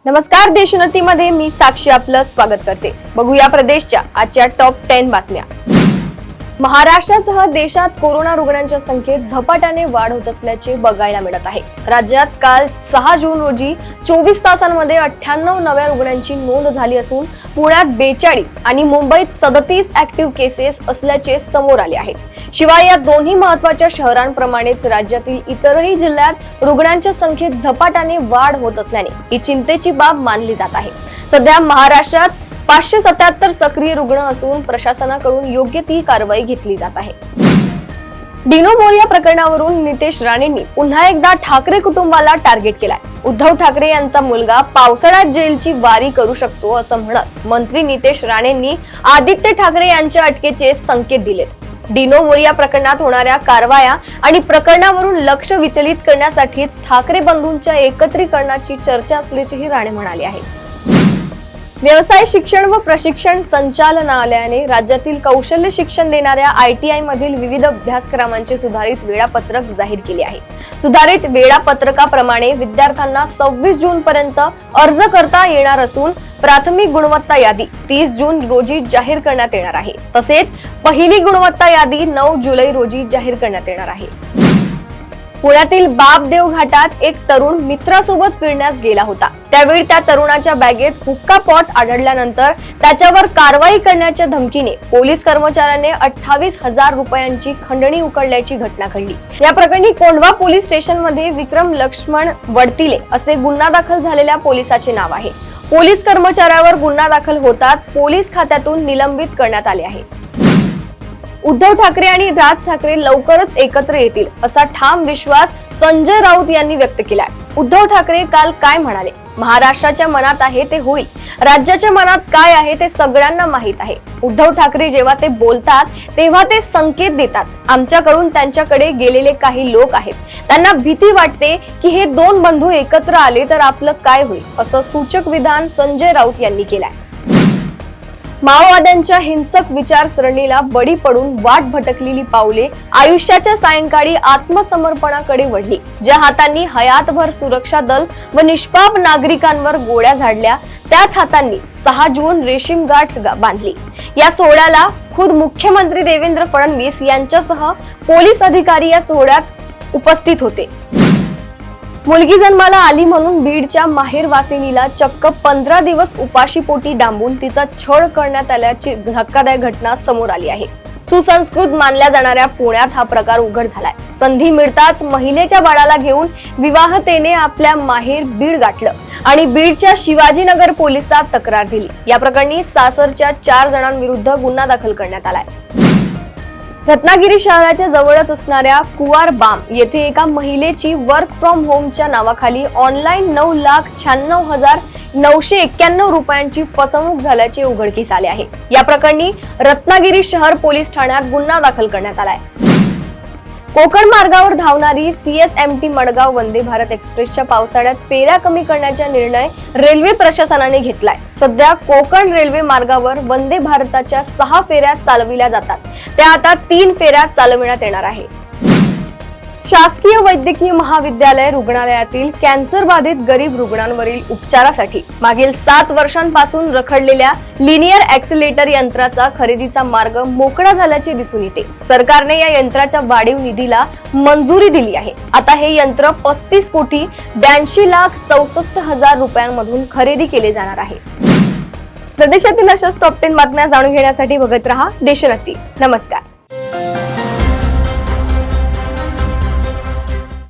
नमस्कार, देशोन्नतीमध्ये मी साक्षी आपलं स्वागत करते। बघूया प्रदेशच्या आजच्या टॉप 10 बातम्या। महाराष्ट्रासह देशात कोरोना रुग्णांच्या संख्येत झपाट्याने वाढ होत असल्याचे बघायला मिळत आहे। राज्यात काल 6 जून रोजी 24 तासांमध्ये 98 नव्या रुग्णांची नोंद झाली असून पुण्यात 42 आणि मुंबईत 37 ऍक्टिव्ह केसेस असल्याचे समोर आले आहेत। शिवाय या दोन्ही महत्त्वाच्या शहरांप्रमाणेच राज्यातील इतरही जिल्ह्यात रुग्णांच्या संख्येत झपाट्याने वाढ होत असल्याने ही चिंतेची बाब मानली जात आहे। सध्या महाराष्ट्रात 577 सक्रिय रुग्ण असून प्रशासनाकडून योग्य ती कारवाई घेतली जात आहे। डिनो मोरिया प्रकरणावरून नितेश राणेंनी पुन्हा एकदा ठाकरे कुटुंबाला टार्गेट केलाय। उद्धव ठाकरे यांचा मुलगा पावसाळ्यात जेलची वारी करू शकतो असं म्हणत मंत्री नितेश राणेंनी आदित्य ठाकरे यांच्या अटकेचे संकेत दिलेत। डिनो मोरिया प्रकरणात होणाऱ्या कारवाया आणि प्रकरणावरून लक्ष विचलित करण्यासाठीच ठाकरे बंधूंच्या एकत्रीकरणाची चर्चा असल्याचेही राणे म्हणाले आहे। व्यवसाय शिक्षण व प्रशिक्षण संचालनालयाने राज्यातील कौशल्य शिक्षण देणाऱ्या ITI मधील विविध अभ्यासक्रमांचे सुधारित वेळापत्रक जाहीर केले आहे। सुधारित वेळापत्रकाप्रमाणे विद्यार्थ्यांना 26 जून पर्यंत अर्ज करता येणार असून प्राथमिक गुणवत्ता यादी 30 जून रोजी जाहीर करण्यात येणार आहे। तसेच पहिली गुणवत्ता यादी 9 जुलै रोजी जाहीर करण्यात येणार आहे। पुण्यातील बापदेव घाटात एक तरुण मित्रासोबत फिरण्यास गेला होता। त्यावेळी त्या तरुणाच्या बॅगेत हुक्का पॉट आढळल्यानंतर त्याच्यावर कारवाई करण्याच्या धमकीने पोलीस कर्मचाऱ्याने 28,000 रुपयांची खंडणी उकळल्याची घटना घडली। या प्रकरणी कोंढवा पोलीस स्टेशन मध्ये विक्रम लक्ष्मण वडतिले असे गुन्हा दाखल झालेल्या पोलिसाचे नाव आहे। पोलीस कर्मचाऱ्यावर गुन्हा दाखल होताच पोलीस खात्यातून निलंबित करण्यात आले आहे। उद्धव ठाकरे आणि राज ठाकरे लवकरच एकत्र येतील असा ठाम विश्वास संजय राऊत यांनी व्यक्त केलाय। उद्धव ठाकरे काल काय म्हणाले? महाराष्ट्राच्या मनात आहे ते होईल, राज्याच्या मनात काय आहे ते सगळ्यांना माहित आहे। उद्धव ठाकरे जेव्हा ते बोलतात तेव्हा ते संकेत देतात। आमच्याकडून त्यांच्याकडे गेलेले काही लोक आहेत, त्यांना भीती वाटते की हे दोन बंधू एकत्र आले तर आपलं काय होईल, असं सूचक विधान संजय राऊत यांनी केलंय। माओवाद्यांच्या हिंसक विचारसरणीला बळी पडून वाट भटकलेली पावले आयुष्याच्या सायंकाळी आत्मसमर्पणाकडे वळली। ज्या हातांनी हयातभर सुरक्षा दल व निष्पाप नागरिकांवर गोळ्या झाडल्या त्याच हातांनी 6 जून रेशीम गाठ बांधली। या सोहळ्याला खुद मुख्यमंत्री देवेंद्र फडणवीस यांच्यासह पोलीस अधिकारी या सोहळ्यात उपस्थित होते। मुलगी जन्माला आली म्हणून बीडच्या माहेरवासिनीला चक्क 15 दिवस उपाशीपोटी डांबून तिचा छळ करण्यात आल्याची धक्कादायक घटना समोर आली आहे। सुसंस्कृत मानल्या जाणाऱ्या पुण्यात हा प्रकार उघड झालाय। संधी मिळताच महिलेच्या बाळाला घेऊन विवाहतेने आपल्या माहेर बीड गाठलं आणि बीडच्या शिवाजीनगर पोलिसात तक्रार दिली। या प्रकरणी सासरच्या 4 जणांविरुद्ध गुन्हा दाखल करण्यात आलाय। रत्नागिरी शहराच्या जवळच असणाऱ्या कुवारबाम येथे एका महिलेची वर्क फ्रॉम होमच्या नावाखाली ऑनलाईन 9,96,991 रुपयांची फसवणूक झाल्याचे उघडकीस आले आहे। या प्रकरणी रत्नागिरी शहर पोलीस ठाण्यात गुन्हा दाखल करण्यात आलाय। कोकण मार्गावर धावणारी CSMT मडगाव वंदे भारत एक्सप्रेसच्या पावसाळ्यात फेऱ्या कमी करण्याचा निर्णय रेल्वे प्रशासनाने घेतलाय। सध्या कोकण रेल्वे मार्गावर वंदे भारताच्या 6 फेऱ्या चालविल्या जातात, त्या आता 3 फेऱ्या चालविण्यात येणार आहे। शासकीय वैद्यकीय महाविद्यालय रुग्णालयातील कॅन्सर बाधित गरीब रुग्णांवरील उपचारासाठी मागील 7 वर्षांपासून रखडलेल्या लिनियर ऍक्सिलेटर यंत्राचा खरेदीचा मार्ग मोकळा झाल्याचे दिसून येते। सरकारने या यंत्राच्या वाढीव निधीला मंजुरी दिली आहे। आता हे यंत्र 35,82,64,000 रुपयांमधून खरेदी केले जाणार आहे। प्रदेशातील अशाच टॉप 10 बातम्या जाणून घेण्यासाठी बघत रहा देशोन्नती। नमस्कार।